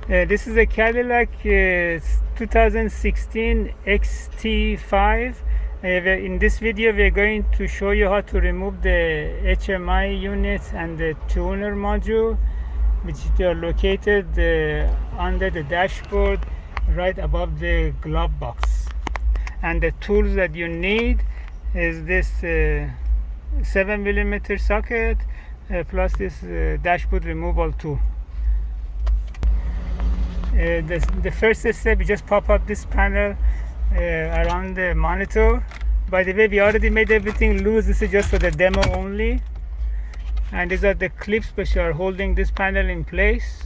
This is a Cadillac 2016 XT5. In this video we are going to show you how to remove the HMI unit and the tuner module, which are located under the dashboard right above the glove box. And the tools that you need is this 7mm socket plus this dashboard removal tool. The first step, you just pop up this panel around the monitor. By the way, we already made everything loose. This is just for the demo only. And these are the clips which are holding this panel in place.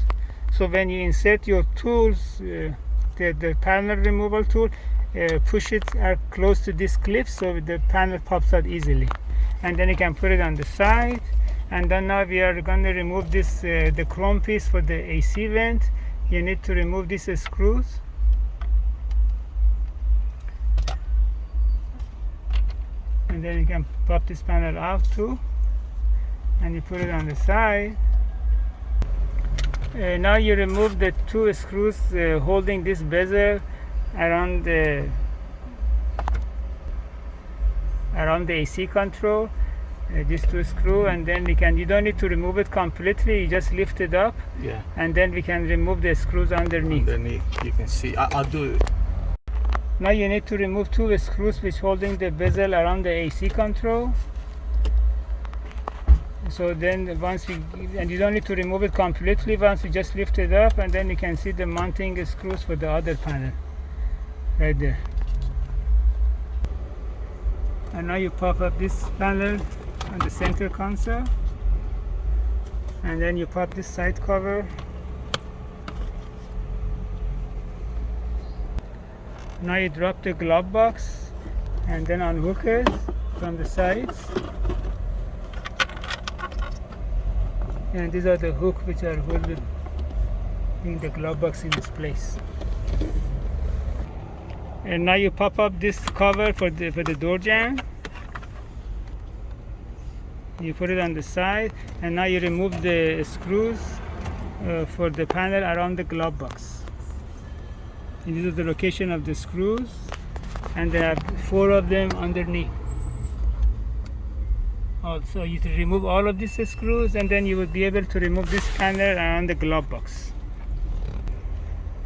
So when you insert your tools, the panel removal tool, push it close to this clip so the panel pops out easily. And then you can put it on the side. And then now we are going to remove this the chrome piece for the AC vent. You need to remove these screws. And then you can pop this panel out too. And you put it on the side. Now you remove the two screws holding this bezel around the AC control. These two screws, and then you don't need to remove it completely. You just lift it up, and then we can remove the screws underneath. You can see. I'll do it. Now you need to remove two screws which holding the bezel around the AC control. So then and you don't need to remove it completely. Once you just lift it up, and then you can see the mounting screws for the other panel right there. And now you pop up this panel on the center console, and then you pop this side cover. Now you drop the glove box and then unhook it from the sides. And these are the hooks which are holding the glove box in its place. And now you pop up this cover for the door jamb. You put it on the side, and now you remove the screws for the panel around the glove box. And this is the location of the screws, and there are 4 of them underneath. Also, you remove all of these screws, and then you will be able to remove this panel around the glove box.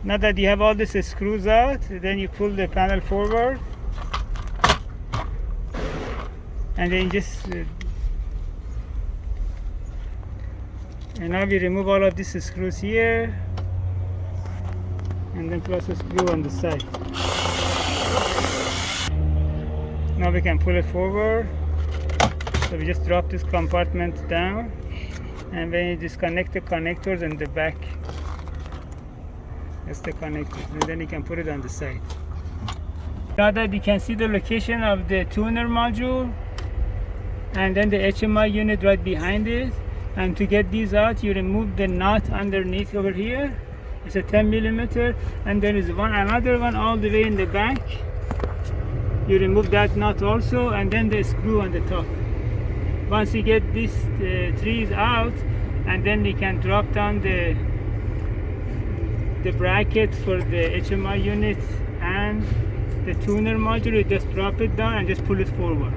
Now that you have all these screws out, then you pull the panel forward, and then just and now we remove all of these screws here, and then plus a screw on the side. Now we can pull it forward. So we just drop this compartment down, and then you disconnect the connectors in the back. That's the connectors, and then you can put it on the side. Now that you can see the location of the tuner module, and then the HMI unit right behind it. And to get these out, you remove the nut underneath over here. It's a 10mm, and there is another one all the way in the back. You remove that nut also, and then the screw on the top. Once you get these 3 out, and then you can drop down the bracket for the HMI unit and the tuner module. You just drop it down and just pull it forward.